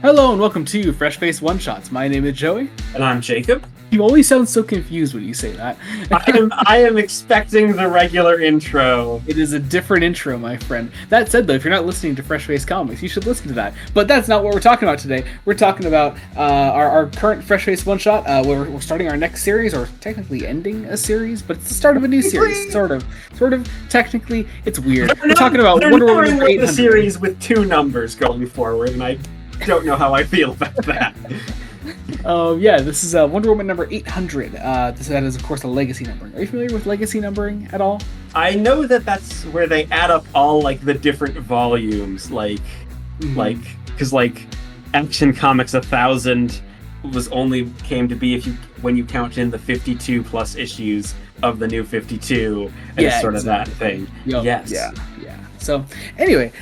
Hello and welcome to Fresh Face One Shots. My name is Joey. And I'm Jacob. You always sound so confused when you say that. I am expecting the regular intro. It is a different intro, my friend. That said, though, if you're not listening to Fresh Face Comics, you should listen to that. But that's not what we're talking about today. We're talking about our current Fresh Face One Shot. We're starting our next series, or technically ending a series, but it's the start of a new series. Sort of. Technically, it's weird. We're talking about Wonder Woman 800. The series with two numbers going forward, and I don't know how I feel about that. This is Wonder Woman number 800. That is, of course, a legacy numbering. Are you familiar with legacy numbering at all? I know that that's where they add up all, the different volumes, because, Action Comics 1000 came to be when you count in the 52 plus issues of the new 52, and it's sort of that thing. Yep. Yes. Yeah. So, anyway,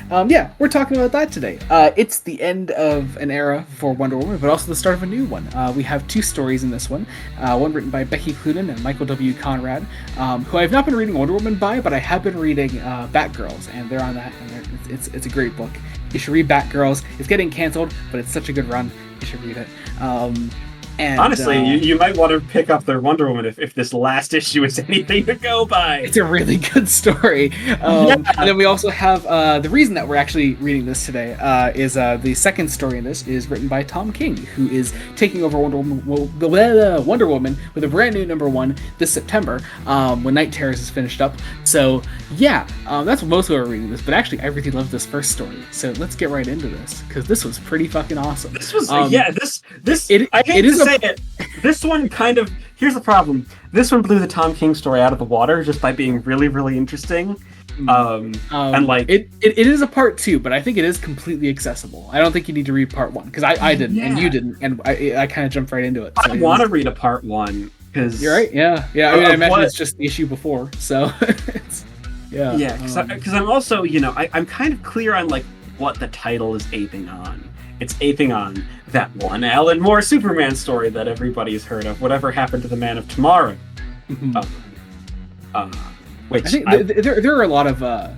we're talking about that today. It's the end of an era for Wonder Woman, but also the start of a new one. We have two stories in this one. One written by Becky Cloonan and Michael W. Conrad, who I've not been reading Wonder Woman by, but I have been reading Batgirls, and they're on that, and it's a great book. You should read Batgirls. It's getting canceled, but it's such a good run. You should read it. And, honestly, you might want to pick up their Wonder Woman if this last issue is anything to go by. It's a really good story. And then we also have the reason that we're actually reading this today is the second story in this is written by Tom King, who is taking over Wonder Woman with a brand new number one this September when Night Terrors is finished up. So that's mostly why we're reading this. But actually, I really love this first story. So let's get right into this because this was pretty fucking awesome. This was This one kind of, here's the problem. This one blew the Tom King story out of the water just by being really, really interesting. It is a part 2, but I think it is completely accessible. I don't think you need to read part 1 because I didn't and you didn't, and I kind of jumped right into it. So I want to read a part 1 because you're right. Yeah. I mean, I imagine it's just the issue before, so because I'm also I'm kind of clear on what the title is aping on. It's aping on that one Alan Moore Superman story that everybody's heard of, Whatever Happened to the Man of Tomorrow. Which I think there are a lot of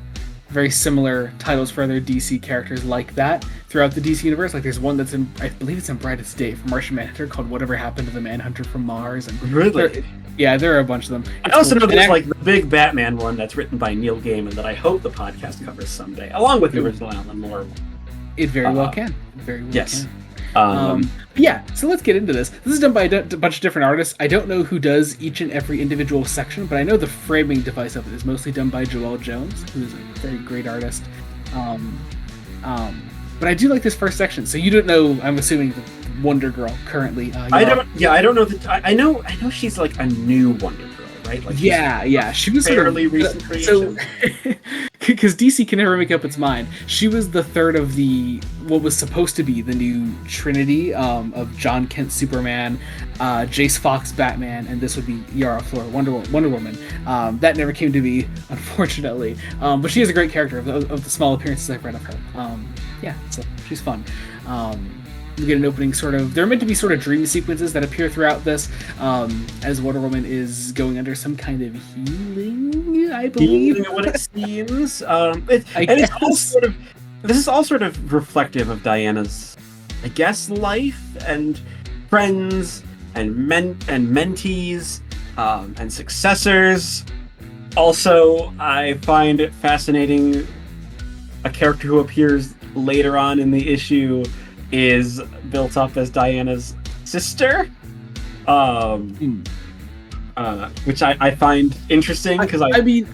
very similar titles for other DC characters like that throughout the DC universe. Like there's one that's I believe it's in Brightest Day for Martian Manhunter called Whatever Happened to the Manhunter from Mars. And really? There are a bunch of them. I also know there's the big Batman one that's written by Neil Gaiman that I hope the podcast covers someday, along with the original Alan Moore one. It very well can. Very well yes. can. So let's get into this. This is done by a bunch of different artists. I don't know who does each and every individual section, but I know the framing device of it is mostly done by Joelle Jones, who is a very great artist. But I do like this first section. So you don't know, I'm assuming, the Wonder Girl currently. I don't know I know she's a new Wonder Girl. Right? She was fairly recent creation. So, because DC can never make up its mind, she was the third of what was supposed to be the new Trinity of John Kent Superman, Jace Fox Batman, and this would be Yara Flor Wonder Woman. That never came to be, unfortunately. But she is a great character of the small appearances I've read of her. So she's fun. We get an opening they're meant to be dream sequences that appear throughout this as Wonder Woman is going under some kind of healing, I believe. Healing, what it seems. This is all sort of reflective of Diana's, I guess, life and friends and mentees and successors. Also, I find it fascinating a character who appears later on in the issue is built up as Diana's sister, which I find interesting because I mean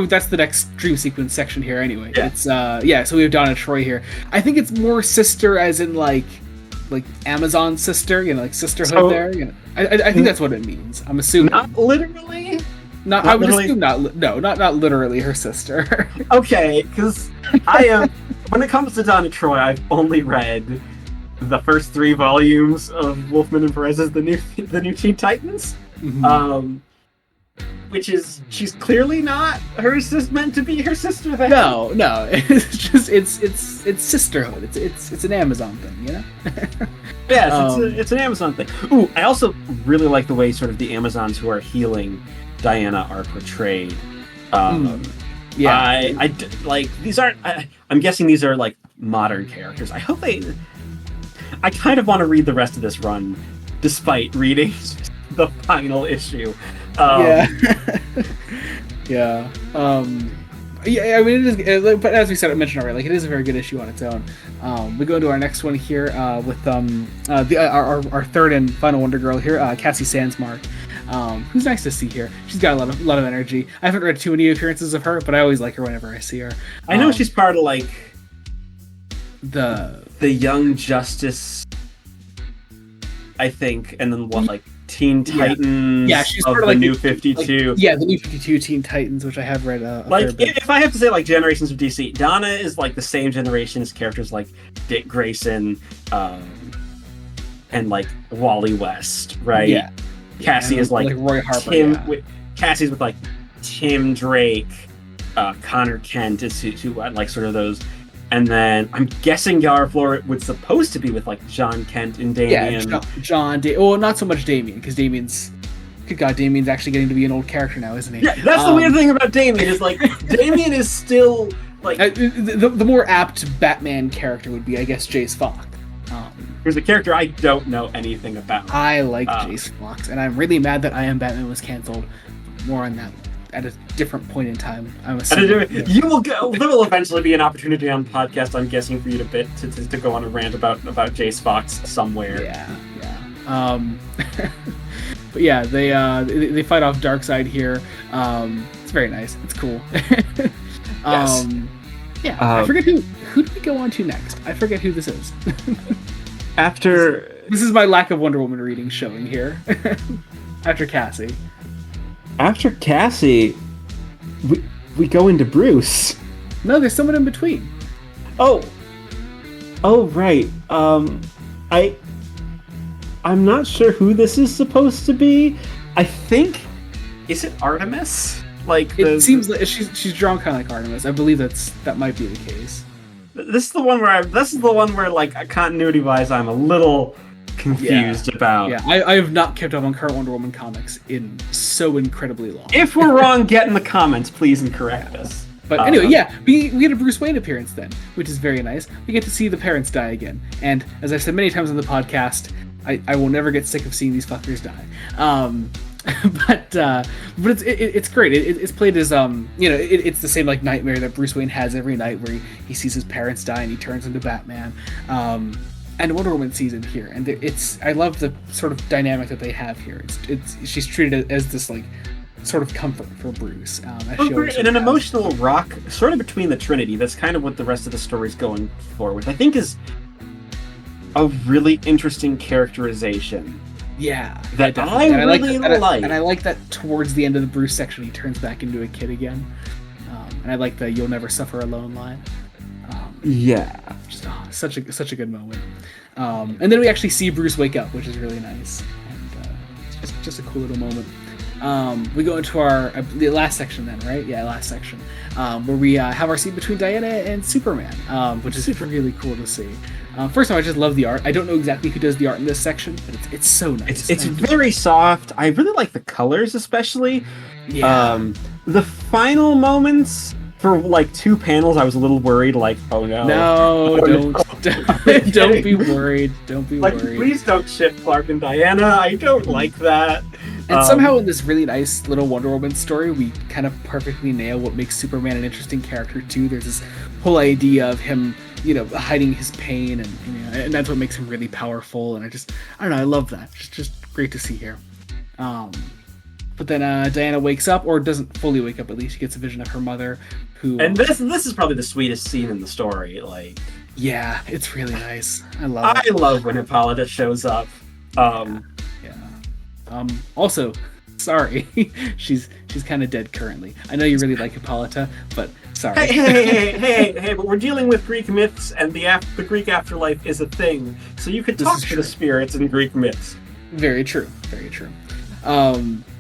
that's the next dream sequence section here anyway. Yeah. It's so we have Donna Troy here. I think it's more sister as in like Amazon sister, sisterhood there. I think that's what it means. I'm assuming not literally. I would assume not literally her sister. Okay, because I am. When it comes to Donna Troy, I've only read the first 3 volumes of Wolfman and Perez's the new Teen Titans, which is she's clearly not meant to be her sister. Then. No, it's just it's sisterhood. It's an Amazon thing, Yes, it's an Amazon thing. Ooh, I also really like the way sort of the Amazons who are healing Diana are portrayed. These aren't. I'm guessing these are modern characters. I hope they. I kind of want to read the rest of this run, despite reading the final issue. Yeah. Yeah. Yeah, I mean, it is, but as we said, I mentioned already, like, it is a very good issue on its own. We go into our next one here with our third and final Wonder Girl here, Cassie Sandsmark, who's nice to see here. She's got a lot of energy. I haven't read too many appearances of her, but I always like her whenever I see her. I know she's part of like the Young Justice, I think, and then what, like Teen Titans? Yeah, she's of part of the like New 52. Like, yeah, the New 52 Teen Titans, which I have read. Like, if I have to say, like, generations of DC, Donna is like the same generation as characters like Dick Grayson, and like Wally West, right? Yeah. Cassie is like Roy Harper. Cassie's with like Tim Drake, Connor Kent is who like sort of those. And then I'm guessing Yara Flor was supposed to be with like John Kent and Damian. Yeah, well, not so much Damian, because Damian's actually getting to be an old character now, isn't he? Yeah, that's the weird thing about Damian is like Damian is still like the more apt Batman character would be, I guess, Jace Fox. Who's a character I don't know anything about. I like Jace Fox, and I'm really mad that I Am Batman was canceled. More on that at a different point in time. I'm assuming. There will eventually be an opportunity on the podcast, I'm guessing, for you to go on a rant about Jace Fox somewhere. Yeah. But yeah, they fight off Darkseid here. It's very nice. It's cool. Yes. Yeah. I forget who do we go on to next? I forget who this is. After this is my lack of Wonder Woman reading showing here. After Cassie. After Cassie, we go into Bruce. No, there's someone in between. Oh, right. I'm not sure who this is supposed to be. I think, is it Artemis? Like it seems like she's drawn kind of like Artemis. I believe that might be the case. This is the one where like continuity wise I'm a little confused about. Yeah, I have not kept up on current Wonder Woman comics in so incredibly long. If we're wrong, get in the comments, please, and correct us. But anyway, yeah, we get a Bruce Wayne appearance then, which is very nice. We get to see the parents die again, and as I've said many times on the podcast, I will never get sick of seeing these fuckers die. But it's great. It's played as it's the same like nightmare that Bruce Wayne has every night where he sees his parents die and he turns into Batman. And Wonder Woman sees it here, and I love the sort of dynamic that they have here. She's treated as this like sort of comfort for Bruce. And an emotional rock, sort of between the Trinity. That's kind of what the rest of the story's going for, which I think is a really interesting characterization. Yeah, that I really like. And I like that towards the end of the Bruce section, he turns back into a kid again. And I like the "You'll never suffer alone" line. Yeah, just such a good moment. And then we actually see Bruce wake up, which is really nice, and it's just a cool little moment. We go into the last section then, right? Yeah, last section, where we have our scene between Diana and Superman, which is really cool to see. First of all, I just love the art. I don't know exactly who does the art in this section, but it's so nice. It's very soft. I really like the colors, especially. Yeah. The final moments for like 2 panels, I was a little worried. Like, oh no! No, don't be worried. Don't be like, worried. Please don't ship Clark and Diana. I don't like that. And somehow in this really nice little Wonder Woman story, we kind of perfectly nail what makes Superman an interesting character too. There's this whole idea of him, hiding his pain, and that's what makes him really powerful. And I don't know, I love that. It's just great to see here. But then Diana wakes up, or doesn't fully wake up. At least she gets a vision of her mother, who. And this is probably the sweetest scene in the story. Like, yeah, it's really nice. I love it. I love when Hippolyta shows up. Also, sorry, she's kind of dead currently. I know you really like Hippolyta, but sorry. Hey! But we're dealing with Greek myths, and the Greek afterlife is a thing. So you could talk to the spirits in Greek myths. Very true. Very true.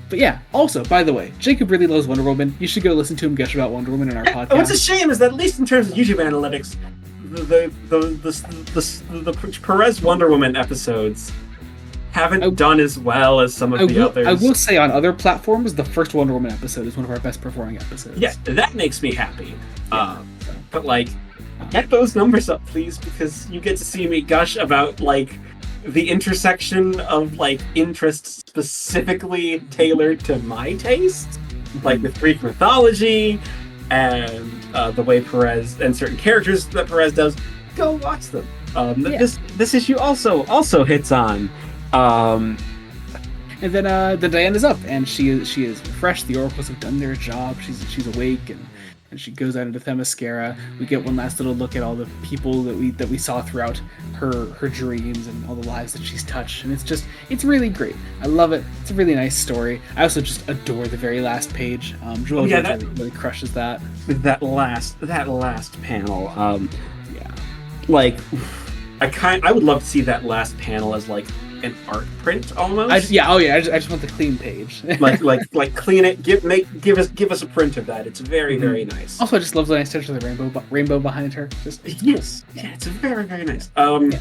But yeah, also, by the way, Jacob really loves Wonder Woman. You should go listen to him gush about Wonder Woman in our podcast. What's a shame is that, at least in terms of YouTube analytics, the Perez Wonder Woman episodes haven't done as well as some of the others. I will say, on other platforms, the first Wonder Woman episode is one of our best performing episodes. Yeah, that makes me happy. But like, Get those numbers up, please, because you get to see me gush about like the intersection of like interests specifically tailored to my taste, like with Greek mythology and the way Perez and certain characters that Perez does. Go watch them. This issue also hits on. And then Diana's up, and she is refreshed. The oracles have done their job. She's awake, and she goes out into Themyscira. We get one last little look at all the people that we saw throughout her dreams and all the lives that she's touched, and it's really great. I love it. It's a really nice story. I also just adore the very last page. Joel really crushes that. That last panel. Like, I would love to see that last panel as like an art print almost. I just want the clean page. like clean it. Give us a print of that. It's very very nice. Also, I just love the nice touch of the rainbow behind her. Yes, it's very very nice. And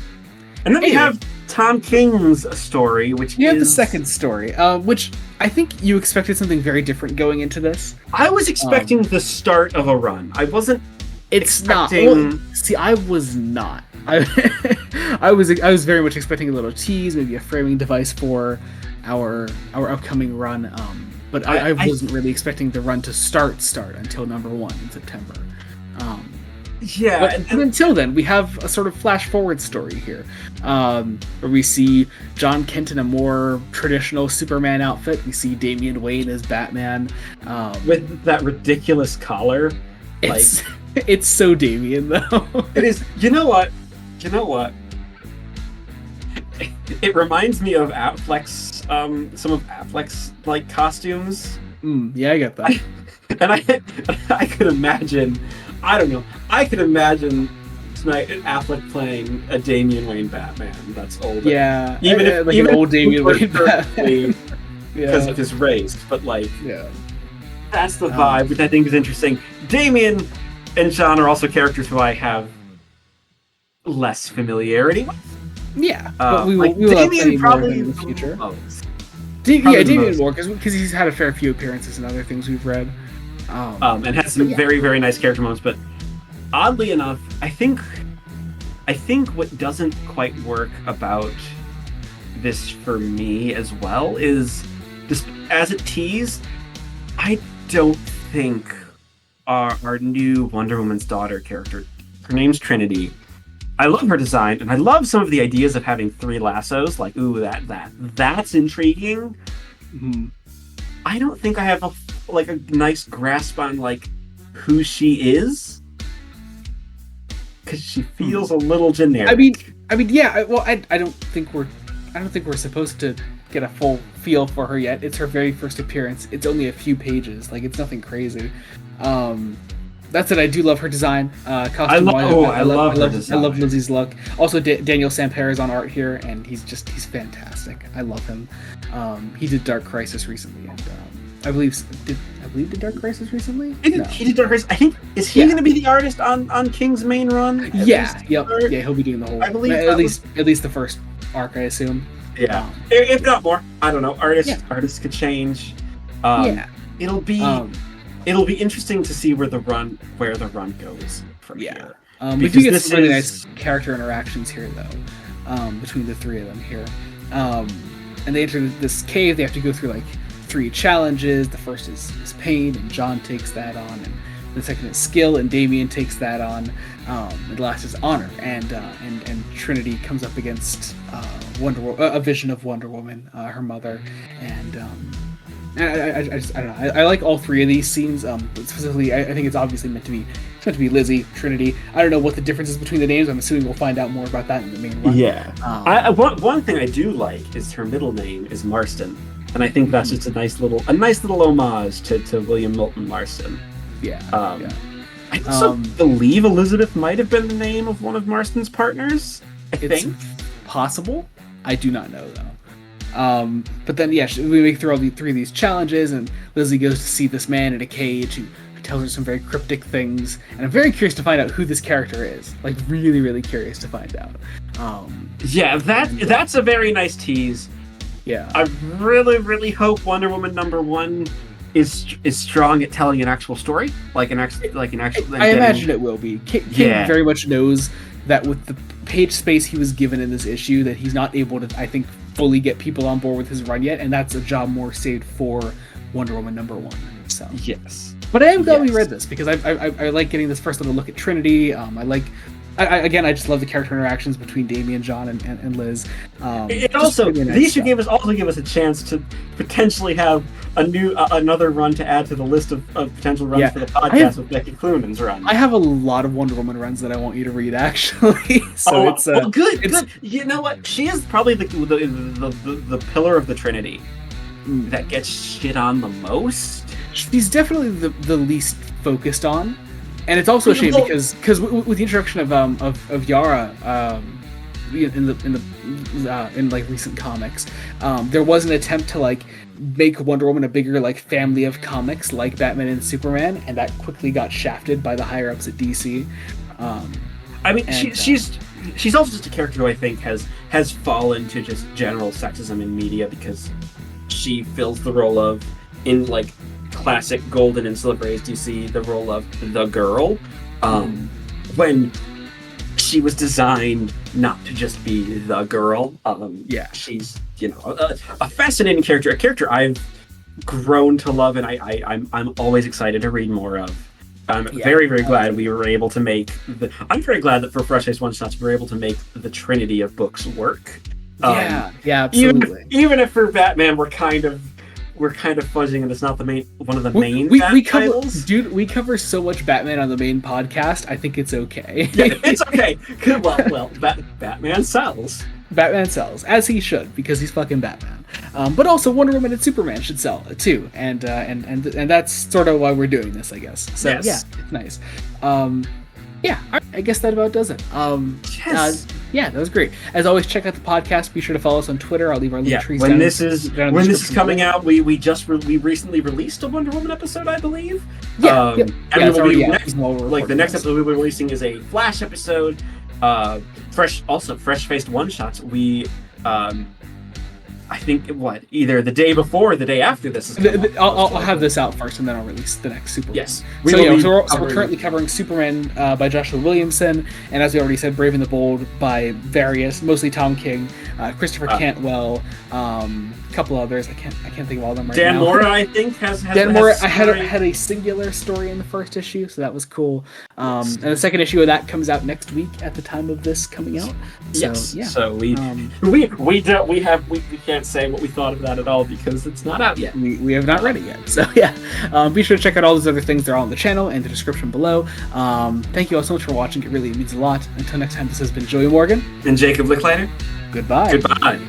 then we have Tom King's story, which we have the second story, which I think you expected something very different going into this. I was expecting the start of a run. I wasn't. It's expecting... not. Well, see, I was not. I was very much expecting a little tease, maybe a framing device for our upcoming run. But I wasn't really expecting the run to start until number 1 in September. But until then, we have a sort of flash forward story here, where we see John Kent in a more traditional Superman outfit. We see Damian Wayne as Batman, with that ridiculous collar. It's so Damian though. It is. You know what? It reminds me of Affleck's, some of Affleck's like costumes. Yeah, I get that. And I could imagine. I don't know. I could imagine tonight Affleck playing a Damian Wayne Batman. That's old. Yeah, even an old Damian Wayne Batman because of his race. But like, that's the vibe, which I think is interesting. Damian and John are also characters who I have less familiarity with. Yeah, but we will have plenty more in the future. Damian more, because he's had a fair few appearances in other things we've read. And has some very, very nice character moments, but oddly enough, I think what doesn't quite work about this for me as well is, just as it teased, I don't think our new Wonder Woman's daughter character, her name's Trinity. I love her design, and I love some of the ideas of having 3 lassos. Like, ooh, that's intriguing. Mm-hmm. I don't think I have a nice grasp on like who she is, because she feels a little generic. I mean, yeah. Well, I don't think we're supposed to get a full feel for her yet. It's her very first appearance. It's only a few pages. Like, it's nothing crazy. That said, I do love her design. Costume I love her design. I love Lizzie's look. Also, Daniel Sampere is on art here, and he's fantastic. I love him. He did Dark Crisis recently, and I believe did Dark Crisis recently? He did Dark Crisis. I think he going to be the artist on King's main run? Yeah, he'll be doing the whole. I believe at least the first arc, I assume. Yeah, if not more. I don't know. Artists could change. It'll be interesting to see where the run goes from here. We do get some really nice character interactions here, though, between the 3 of them here. And they enter this cave. They have to go through like 3 challenges. The first is pain, and John takes that on, and the second is skill, and Damian takes that on. And the last is honor, and Trinity comes up against a vision of Wonder Woman, her mother, and I don't know. I like all 3 of these scenes. Specifically, I think it's obviously meant to be Lizzie, Trinity. I don't know what the difference is between the names. I'm assuming we'll find out more about that in the main run. Yeah. One thing I do like is her middle name is Marston, and I think that's just a nice little homage to William Moulton Marston. Yeah. I also believe Elizabeth might have been the name of one of Marston's partners. I think possible. I do not know though. But then, we make through all 3 of these challenges, and Lizzie goes to see this man in a cage who tells her some very cryptic things, and I'm very curious to find out who this character is. Like, really, really curious to find out. That's a very nice tease. Yeah. I really, really hope Wonder Woman number 1 is strong at telling an actual story, like an actual. I imagine it will be. King very much knows that with the page space he was given in this issue, that he's not able to, I think, fully get people on board with his run yet, and that's a job more saved for Wonder Woman #1. So yes, but I am glad we read this because I like getting this first little look at Trinity. I just love the character interactions between Damian, John, and Liz. It also really nice the issue stuff. gave us a chance to potentially have another run to add to the list of potential runs for the podcast with Becky Cloonan's run. I have a lot of Wonder Woman runs that I want you to read, actually. So good. You know what? She is probably the pillar of the Trinity that gets shit on the most. She's definitely the least focused on, and it's also a shame because with the introduction of Yara in like recent comics, there was an attempt to like make Wonder Woman a bigger like family of comics like Batman and Superman, and that quickly got shafted by the higher ups at DC. She's also just a character who I think has fallen to just general sexism in media because she fills the role of, in like classic Golden and Silver Age DC, the role of the girl, when she was designed not to just be the girl. She's a fascinating character, a character I've grown to love, and I'm always excited to read more of. I'm very, very glad we were able to make I'm very glad that for Fresh Face One Shots we were able to make the Trinity of books work. Absolutely. Even if for Batman we're kind of fudging and it's not one of the main titles. Dude, we cover so much Batman on the main podcast. I think it's okay. Yeah, it's okay. Well, Batman sells. Batman sells, as he should, because he's fucking Batman. But also Wonder Woman and Superman should sell too, and that's sort of why we're doing this, I guess. So yes. Yeah, it's nice. I guess that about does it. Yes. That was great. As always, check out the podcast. Be sure to follow us on Twitter. I'll leave our link trees when down. This is coming out, we recently released a Wonder Woman episode, I believe. The next episode we'll be releasing is a Flash episode. Fresh faced one shots. We I think either the day before or the day after this is I'll have this out first and then I'll release the next Superman. Yes. So we're currently covering Superman by Joshua Williamson, and as we already said, Brave and the Bold by mostly Tom King, Christopher Cantwell, a couple others. I can't think of all of them right now. Dan Mora, I think, has Dan Mora. I had a singular story in the first issue, so that was cool. And the second issue of that comes out next week at the time of this coming out. So, yes. Yeah. So we can't say what we thought of that at all because it's not out yet. We have not read it yet. So yeah, be sure to check out all those other things. They're all on the channel and the description below. Thank you all so much for watching. It really means a lot. Until next time, this has been Joey Morgan and Jacob Licklider. Goodbye. Goodbye.